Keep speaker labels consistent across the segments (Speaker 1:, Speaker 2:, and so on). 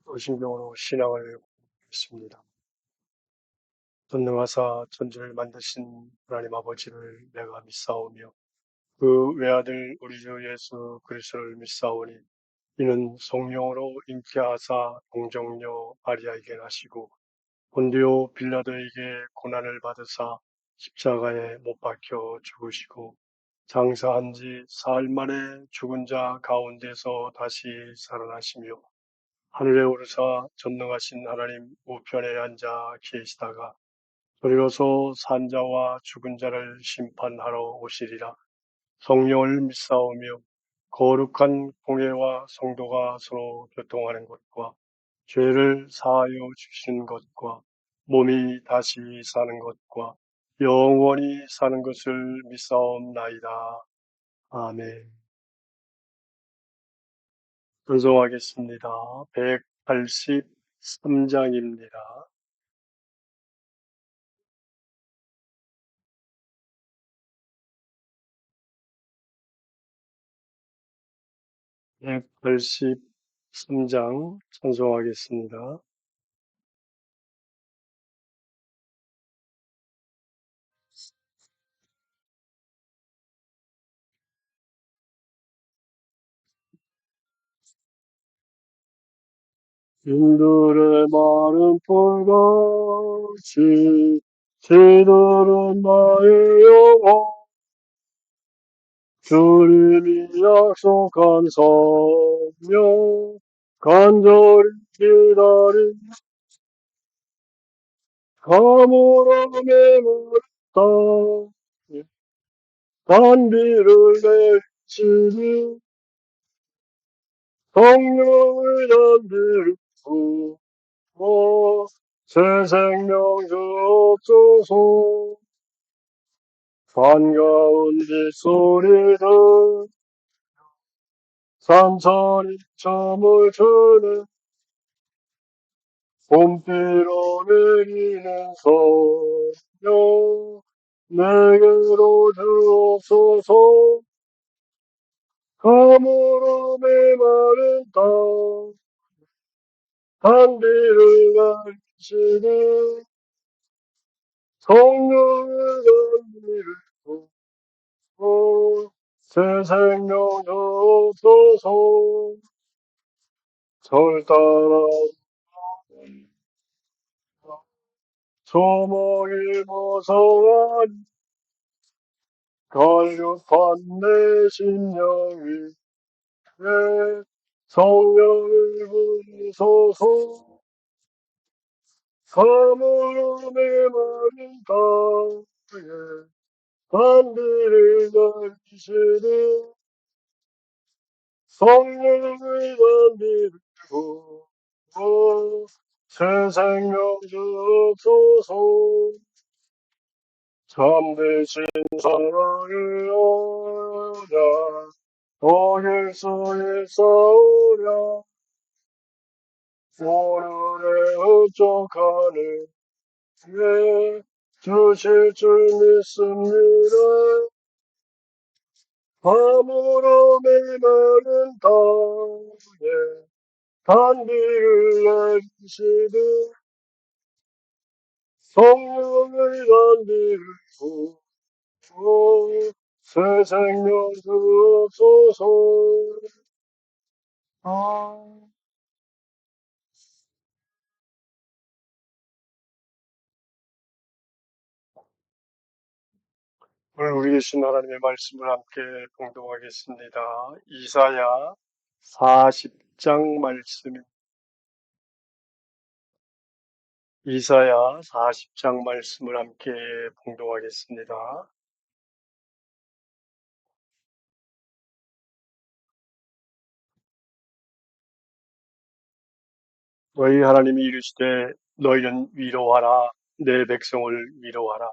Speaker 1: 오신경으로 신앙을 했습니다. 전능하사 천지를 만드신 하나님 아버지를 내가 믿사오며 그 외아들 우리 주 예수 그리스도를 믿사오니 이는 성령으로 잉태하사 동정녀 마리아에게 나시고 본디오 빌라도에게 고난을 받으사 십자가에 못 박혀 죽으시고 장사한 지 사흘 만에 죽은 자 가운데서 다시 살아나시며 하늘에 오르사 전능하신 하나님 우편에 앉아 계시다가 저리로서 산자와 죽은 자를 심판하러 오시리라. 성령을 믿사오며 거룩한 공예와 성도가 서로 교통하는 것과 죄를 사하여 주시는 것과 몸이 다시 사는 것과 영원히 사는 것을 믿사옵나이다. 아멘. 분송하겠습니다. 183장입니다. 183장 찬송하겠습니다. 인들의 마른 뿔같이 시들은 나의 영혼 주님이 약속한 성령 간절히 기다린 가물어 메말다 단비를 내리시니 성령의 단비를 부어 새 생명 주옵소서 반가운 빗소리들 산천이 춤을 추는 봄비로 내리는 성령 내게로 주옵소서 가물어 메마른 땅 단비를 내리시니 성령의 단비를 부어 새 생명 주옵소서 절 따라 조목이 무서워하니 갈급한 내 심령이 내 성령을 부르소서 가물어 메마른 땅에 단비를 내리시니 성령의 단비를 부어 새 생명 주옵소서 참되신 사랑의 언약 어길 수 있사오랴 오늘의 흡족하는 예 주실 줄 믿습니다. 아무로 메마른 땅에 단비를 내리시듯 성령의 단비를 부어 새 생명 주옵소서. 오늘 우리 계신 하나님의 말씀을 함께 봉독하겠습니다. 이사야 40장 말씀입니다. 이사야 40장 말씀을 함께 봉독하겠습니다. 너희 하나님이 이르시되 너희는 위로하라 내 백성을 위로하라.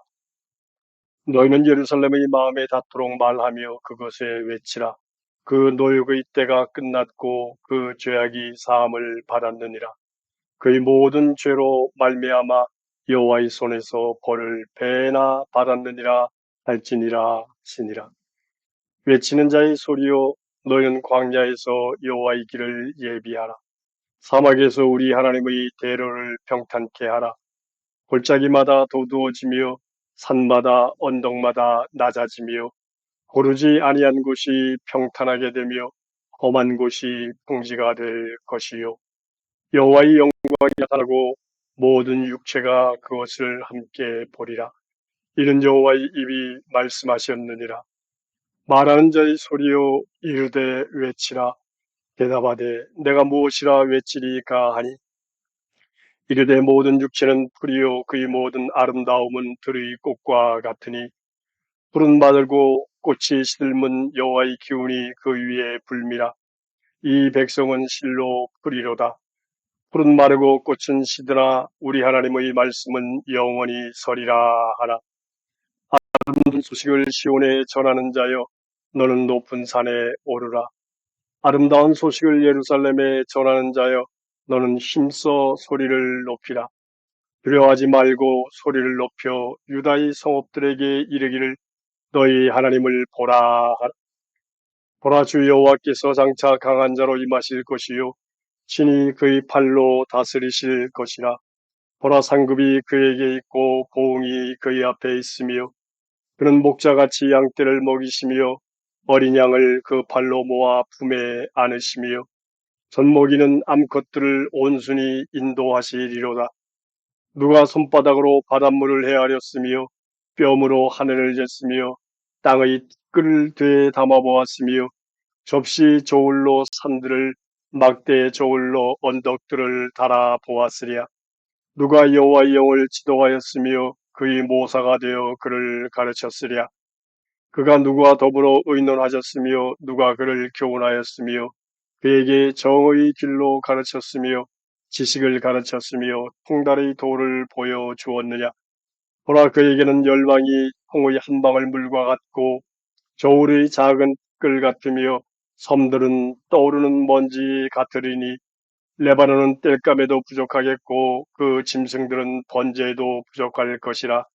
Speaker 1: 너희는 예루살렘의 마음에 닿도록 말하며 그것에 외치라. 그 노역의 때가 끝났고 그 죄악이 사함을 받았느니라. 그의 모든 죄로 말미암아 여호와의 손에서 벌을 배나 받았느니라 할지니라 하시니라. 외치는 자의 소리요 너희는 광야에서 여호와의 길을 예비하라. 사막에서 우리 하나님의 대로를 평탄케 하라. 골짜기마다 도두어지며 산마다 언덕마다 낮아지며 고르지 아니한 곳이 평탄하게 되며 험한 곳이 평지가 될 것이요 여호와의 영광이 나타나고 모든 육체가 그것을 함께 보리라. 이는 여호와의 입이 말씀하셨느니라. 말하는 자의 소리요 이르되 외치라. 대답하되 내가 무엇이라 외치리까 하니 이르되 모든 육체는 풀이요 그의 모든 아름다움은 들의 꽃과 같으니 푸른 마들고 꽃이 시들면 여호와의 기운이 그 위에 불미라. 이 백성은 실로 풀이로다. 푸른 마르고 꽃은 시드나 우리 하나님의 말씀은 영원히 서리라 하라. 아름다운 소식을 시온에 전하는 자여 너는 높은 산에 오르라. 아름다운 소식을 예루살렘에 전하는 자여 너는 힘써 소리를 높이라. 두려워하지 말고 소리를 높여 유다의 성읍들에게 이르기를 너희 하나님을 보라. 보라 주 여호와께서 장차 강한 자로 임하실 것이요 친히 그의 팔로 다스리실 것이라. 보라 상급이 그에게 있고 보응이 그의 앞에 있으며 그는 목자같이 양떼를 먹이시며 어린 양을 그 발로 모아 품에 안으시며 젖먹이는 암컷들을 온순히 인도하시리로다. 누가 손바닥으로 바닷물을 헤아렸으며 뼘으로 하늘을 쟀으며 땅의 끓을 되에 담아보았으며 접시 저울로 산들을 막대 저울로 언덕들을 달아 보았으랴. 누가 여호와의 영을 지도하였으며 그의 모사가 되어 그를 가르쳤으랴. 그가 누구와 더불어 의논하셨으며 누가 그를 교훈하였으며 그에게 정의 길로 가르쳤으며 지식을 가르쳤으며 통달의 도를 보여주었느냐. 보라 그에게는 열방이 홍의 한 방울 물과 같고 저울의 작은 끌 같으며 섬들은 떠오르는 먼지 같으리니 레바논은 땔감에도 부족하겠고 그 짐승들은 번제에도 부족할 것이라.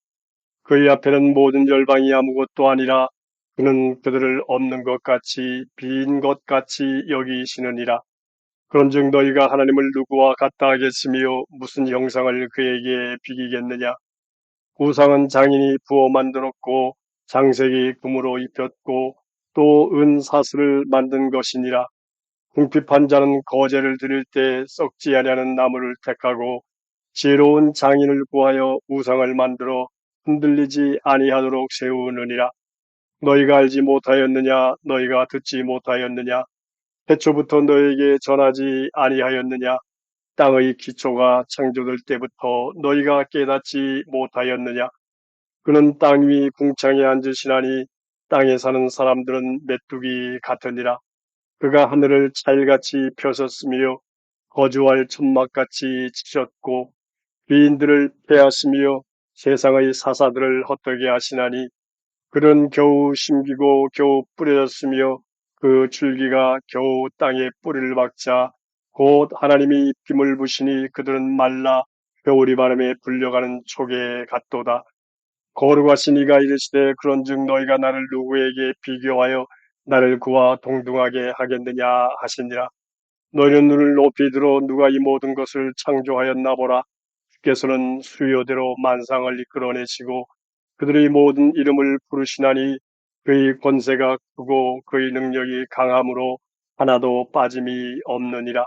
Speaker 1: 그의 앞에는 모든 열방이 아무것도 아니라 그는 그들을 없는 것 같이 빈 것 같이 여기시느니라. 그런즉 너희가 하나님을 누구와 같다 하겠으며 무슨 형상을 그에게 비기겠느냐. 우상은 장인이 부어 만들었고 장색이 금으로 입혔고 또 은 사슬을 만든 것이니라. 궁핍한 자는 거제를 드릴 때 썩지 아니하는 나무를 택하고 지혜로운 장인을 구하여 우상을 만들어 흔들리지 아니하도록 세우느니라. 너희가 알지 못하였느냐? 너희가 듣지 못하였느냐? 태초부터 너희에게 전하지 아니하였느냐? 땅의 기초가 창조될 때부터 너희가 깨닫지 못하였느냐? 그는 땅 위 궁창에 앉으시나니 땅에 사는 사람들은 메뚜기 같으니라. 그가 하늘을 차일같이 펴셨으며 거주할 천막같이 치셨고 비인들을 패하시며 세상의 사사들을 헛되게 하시나니 그는 겨우 심기고 겨우 뿌려졌으며 그 줄기가 겨우 땅에 뿌리를 박자 곧 하나님이 입김을 부시니 그들은 말라 겨울이 바람에 불려가는 촉에 같도다. 거룩하신 이가 이르시되 그런즉 너희가 나를 누구에게 비교하여 나를 그와 동등하게 하겠느냐 하시니라. 너희는 눈을 높이 들어 누가 이 모든 것을 창조하였나 보라. 주께서는 수요대로 만상을 이끌어내시고 그들의 모든 이름을 부르시나니 그의 권세가 크고 그의 능력이 강함으로 하나도 빠짐이 없느니라.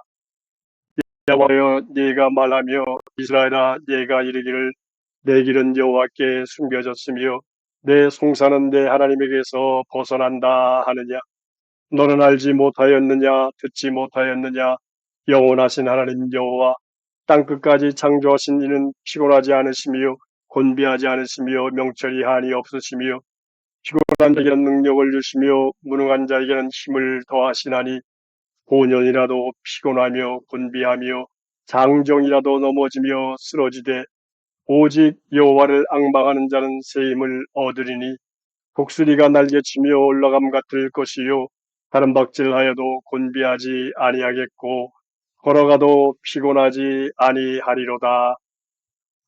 Speaker 1: 여호와여 네가 말하며 이스라엘아 네가 이르기를 내 길은 여호와께 숨겨졌으며 내 송사는 내 하나님에게서 벗어난다 하느냐. 너는 알지 못하였느냐 듣지 못하였느냐. 영원하신 하나님 여호와 땅끝까지 창조하신 이는 피곤하지 않으시며 곤비하지 않으시며 명철이 한이 없으시며 피곤한 자에게는 능력을 주시며 무능한 자에게는 힘을 더하시나니 고년이라도 피곤하며 곤비하며 장정이라도 넘어지며 쓰러지되 오직 여호와를 앙망하는 자는 새 힘을 얻으리니 독수리가 날개치며 올라감 같을 것이요 다른 박질하여도 곤비하지 아니하겠고 걸어가도 피곤하지 아니하리로다.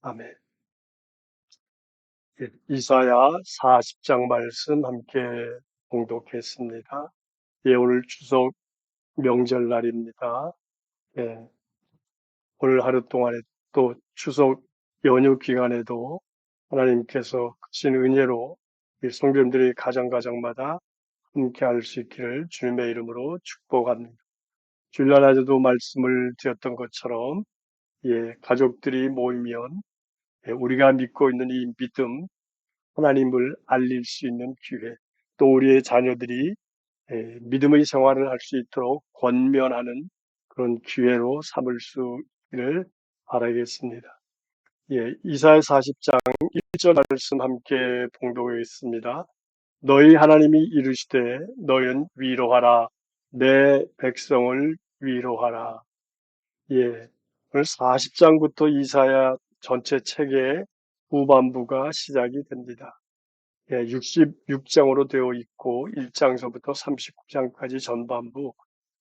Speaker 1: 아멘. 이사야 40장 말씀 함께 봉독했습니다. 예, 오늘 추석 명절날입니다. 예, 오늘 하루 동안에 또 추석 연휴 기간에도 하나님께서 크신 은혜로 이 성도님들이 가정가정마다 함께 할 수 있기를 주님의 이름으로 축복합니다. 주일날 낮에도 말씀을 드렸던 것처럼 예, 가족들이 모이면 예, 우리가 믿고 있는 이 믿음, 하나님을 알릴 수 있는 기회, 또 우리의 자녀들이 예, 믿음의 생활을 할 수 있도록 권면하는 그런 기회로 삼을 수 있기를 바라겠습니다. 예, 이사야 40장 1절 말씀 함께 봉독하겠습니다. 너희 하나님이 이르시되 너희는 위로하라 내 백성을 위로하라. 예, 오늘 40장부터 이사야 전체 책의 후반부가 시작이 됩니다. 예, 66장으로 되어 있고 1장서부터 39장까지 전반부,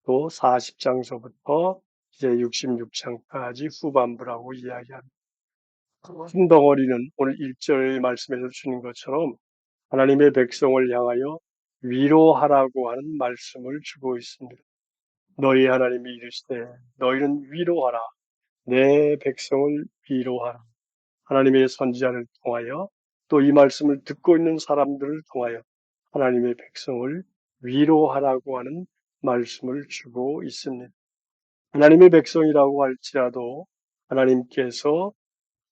Speaker 1: 또 40장서부터 이제 66장까지 후반부라고 이야기합니다. 큰 덩어리는 오늘 1절 말씀에서 주는 것처럼 하나님의 백성을 향하여 위로하라고 하는 말씀을 주고 있습니다. 너희 하나님이 이르시되 너희는 위로하라 내 백성을 위로하라. 하나님의 선지자를 통하여 또 이 말씀을 듣고 있는 사람들을 통하여 하나님의 백성을 위로하라고 하는 말씀을 주고 있습니다. 하나님의 백성이라고 할지라도 하나님께서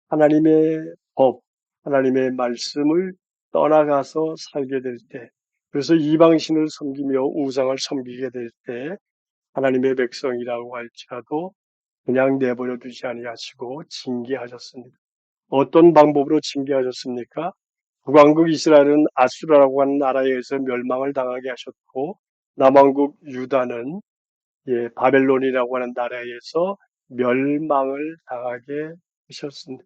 Speaker 1: 하나님의 법, 하나님의 말씀을 떠나가서 살게 될 때, 그래서 이방신을 섬기며 우상을 섬기게 될 때 하나님의 백성이라고 할지라도 그냥 내버려 두지 아니하시고 징계하셨습니다. 어떤 방법으로 징계하셨습니까? 북왕국 이스라엘은 아수라라고 하는 나라에 의해서 멸망을 당하게 하셨고, 남왕국 유다는 예, 바벨론이라고 하는 나라에서 멸망을 당하게 하셨습니다.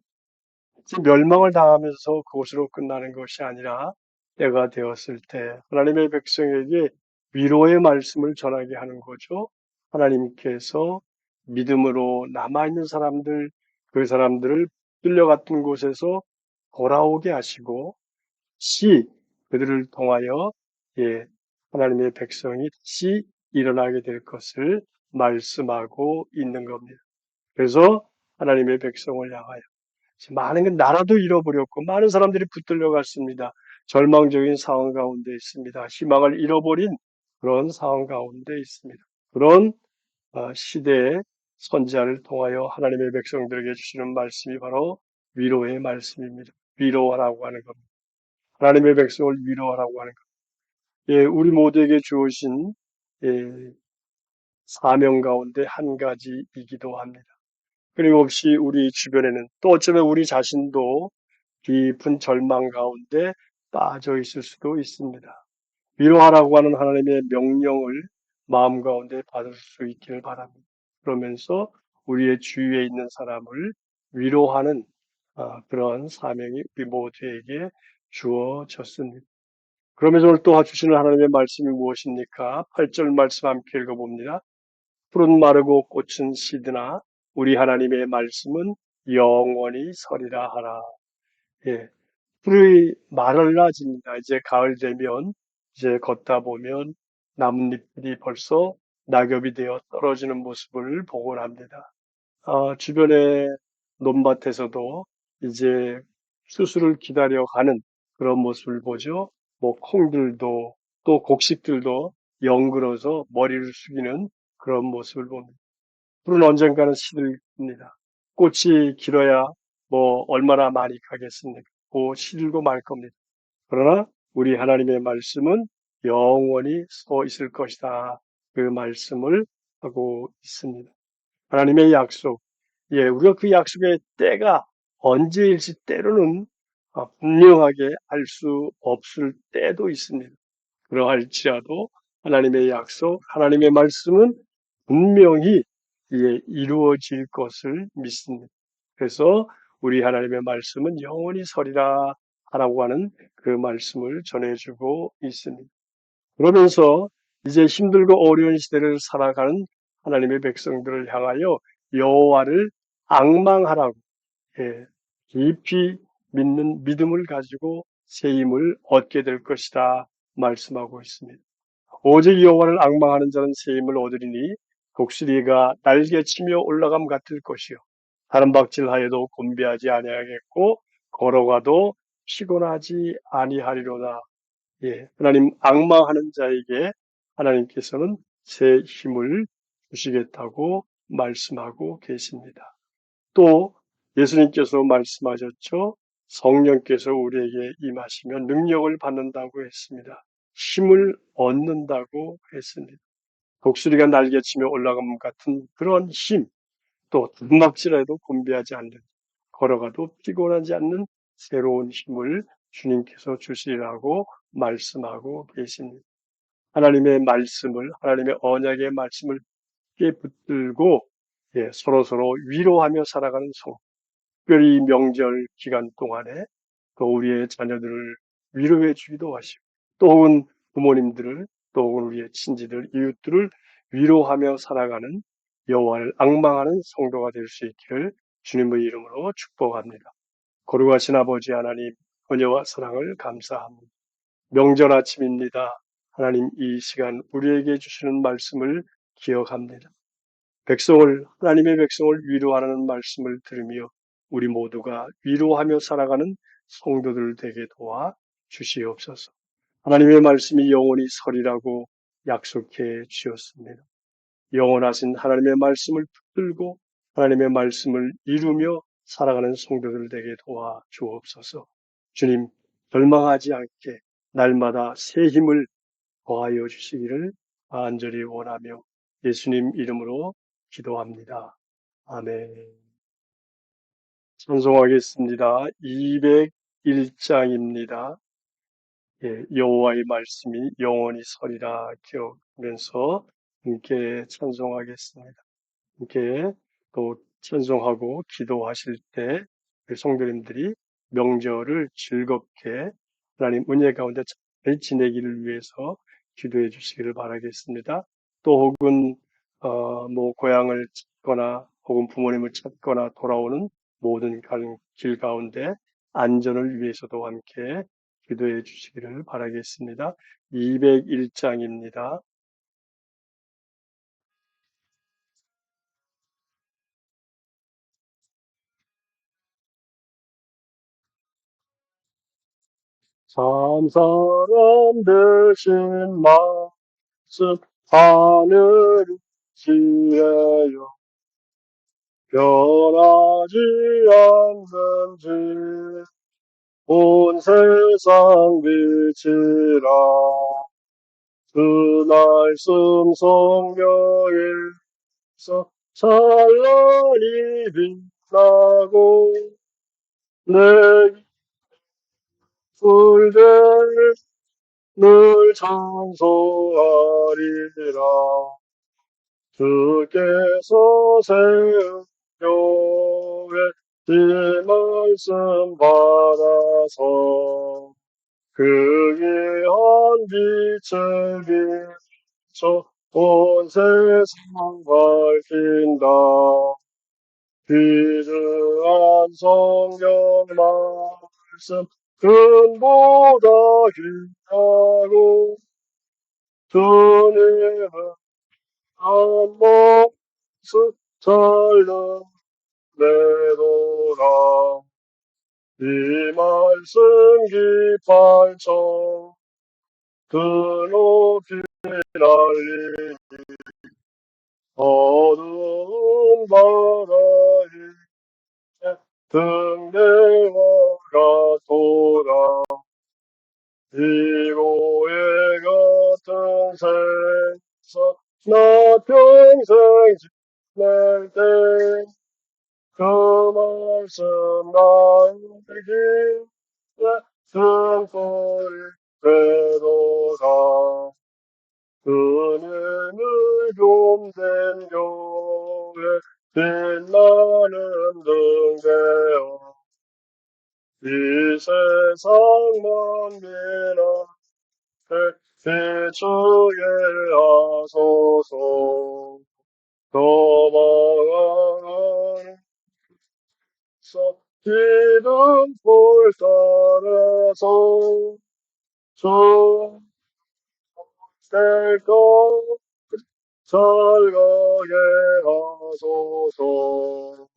Speaker 1: 멸망을 당하면서 그것으로 끝나는 것이 아니라 때가 되었을 때 하나님의 백성에게 위로의 말씀을 전하게 하는 거죠. 하나님께서 믿음으로 남아있는 사람들, 그 사람들을 끌려갔던 곳에서 돌아오게 하시고 다시 그들을 통하여 예, 하나님의 백성이 다시 일어나게 될 것을 말씀하고 있는 겁니다. 그래서 하나님의 백성을 향하여 많은 나라도 잃어버렸고 많은 사람들이 붙들려 갔습니다. 절망적인 상황 가운데 있습니다. 희망을 잃어버린 그런 상황 가운데 있습니다. 그런 시대의 선지자를 통하여 하나님의 백성들에게 주시는 말씀이 바로 위로의 말씀입니다. 위로하라고 하는 겁니다. 하나님의 백성을 위로하라고 하는 겁니다. 예, 우리 모두에게 주어진 예, 사명 가운데 한 가지이기도 합니다. 끊임없이 우리 주변에는 또 어쩌면 우리 자신도 깊은 절망 가운데 빠져 있을 수도 있습니다. 위로하라고 하는 하나님의 명령을 마음 가운데 받을 수 있기를 바랍니다. 그러면서 우리의 주위에 있는 사람을 위로하는 그런 사명이 우리 모두에게 주어졌습니다. 그러면서 오늘 또 주시는 하나님의 말씀이 무엇입니까? 8절 말씀 함께 읽어봅니다. 푸른 마르고 꽃은 시드나 우리 하나님의 말씀은 영원히 서리라 하라. 예, 풀이 마를라집니다. 이제 가을 되면 이제 걷다 보면 나뭇잎들이 벌써 낙엽이 되어 떨어지는 모습을 보곤 합니다. 주변의 논밭에서도 이제 수술을 기다려가는 그런 모습을 보죠. 뭐 콩들도 또 곡식들도 연그러서 머리를 숙이는 그런 모습을 봅니다. 풀은 언젠가는 시들입니다. 꽃이 길어야 뭐 얼마나 많이 가겠습니까? 곧 시들고 말 겁니다. 그러나 우리 하나님의 말씀은 영원히 서 있을 것이다. 그 말씀을 하고 있습니다. 하나님의 약속, 예, 우리가 그 약속의 때가 언제일지 때로는 분명하게 알 수 없을 때도 있습니다. 그러할지라도 하나님의 약속, 하나님의 말씀은 분명히 예, 이루어질 것을 믿습니다. 그래서 우리 하나님의 말씀은 영원히 서리라 하라고 하는 그 말씀을 전해주고 있습니다. 그러면서 이제 힘들고 어려운 시대를 살아가는 하나님의 백성들을 향하여 여호와를 앙망하라고 예, 깊이 믿는 믿음을 가지고 새 힘을 얻게 될 것이다. 말씀하고 있습니다. 오직 여호와를 앙망하는 자는 새 힘을 얻으리니 독수리가 날개치며 올라감 같을 것이요 다른 박질하여도 곤비하지 아니하겠고 걸어가도 피곤하지 아니하리로다. 예, 하나님 앙망하는 자에게 하나님께서는 새 힘을 주시겠다고 말씀하고 계십니다. 또 예수님께서 말씀하셨죠. 성령께서 우리에게 임하시면 능력을 받는다고 했습니다. 힘을 얻는다고 했습니다. 독수리가 날개치며 올라감 같은 그런 힘, 또 등막질해도 곤비하지 않는, 걸어가도 피곤하지 않는 새로운 힘을 주님께서 주시라고 말씀하고 계십니다. 하나님의 말씀을, 하나님의 언약의 말씀을 쉽게 붙들고 서로서로 위로하며 살아가는 성, 특별히 명절 기간 동안에 또 우리의 자녀들을 위로해 주기도 하시고 또 혹은 부모님들을 또 혹은 우리의 친지들, 이웃들을 위로하며 살아가는 여호와를 앙망하는 성도가 될 수 있기를 주님의 이름으로 축복합니다. 거룩하신 아버지 하나님, 은혜와 사랑을 감사합니다. 명절 아침입니다. 하나님 이 시간 우리에게 주시는 말씀을 기억합니다. 하나님의 백성을 위로하는 말씀을 들으며 우리 모두가 위로하며 살아가는 성도들 되게 도와 주시옵소서. 하나님의 말씀이 영원히 설이라고 약속해 주셨습니다. 영원하신 하나님의 말씀을 붙들고 하나님의 말씀을 이루며 살아가는 성도들 되게 도와 주옵소서. 주님, 절망하지 않게 날마다 새 힘을 더하여 주시기를 간절히 원하며 예수님 이름으로 기도합니다. 아멘. 찬송하겠습니다. 201장입니다. 여호와의 말씀이 영원히 서리라 기억하면서 함께 찬송하겠습니다. 함께 또 찬송하고 기도하실 때 성도님들이 명절을 즐겁게 하나님 은혜 가운데 잘 지내기를 위해서 기도해 주시기를 바라겠습니다. 또 혹은 고향을 찾거나 혹은 부모님을 찾거나 돌아오는 모든 길 가운데 안전을 위해서도 함께 기도해 주시기를 바라겠습니다. 201장입니다. 참 사람 되신 말씀 하늘이 지혜요 변하지 않는지 온 세상 빛이라 그 말씀 성령에서 찬란히 빛나고 내 입술들 늘 찬송하리라. 주께서 세운 교회 이 말씀 받아서 그 귀한 빛을 비춰 온 세상 밝힌다. 귀중한 성경 말씀 금보다 귀하고 주님은 한 모습 잘라 내도라. 이 말씀 기팔청 그 높이 날리 어두운 바다에 등대와 같도다. 이고의 같은 생사 나 평생 지낼 때 그 말씀 나에게 등불이 되도다. 은혜를 좀된 교회 빛나는 등대여 이 세상 만민아 빛주게 하소서. 도망하는 기둥불 따라서 주 될것 살가게 하소서.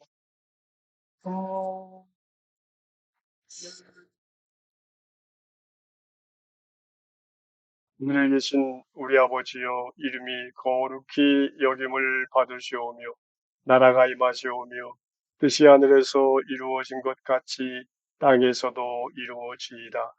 Speaker 1: 아, 하늘에 계신 우리 아버지여, 이름이 거룩히 여김을 받으시오며 나라가 임하시오며 뜻이 하늘에서 이루어진 것 같이 땅에서도 이루어지이다.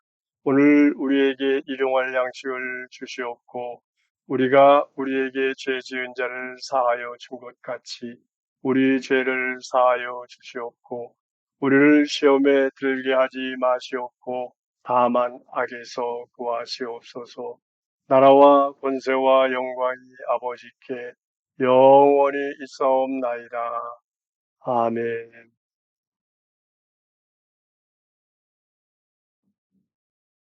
Speaker 1: 오늘 우리에게 일용할 양식을 주시옵고 우리가 우리에게 죄 지은 자를 사하여 준 것 같이 우리 죄를 사하여 주시옵고 우리를 시험에 들게 하지 마시옵고 다만 악에서 구하시옵소서. 나라와 권세와 영광이 아버지께 영원히 있사옵나이다. 아멘.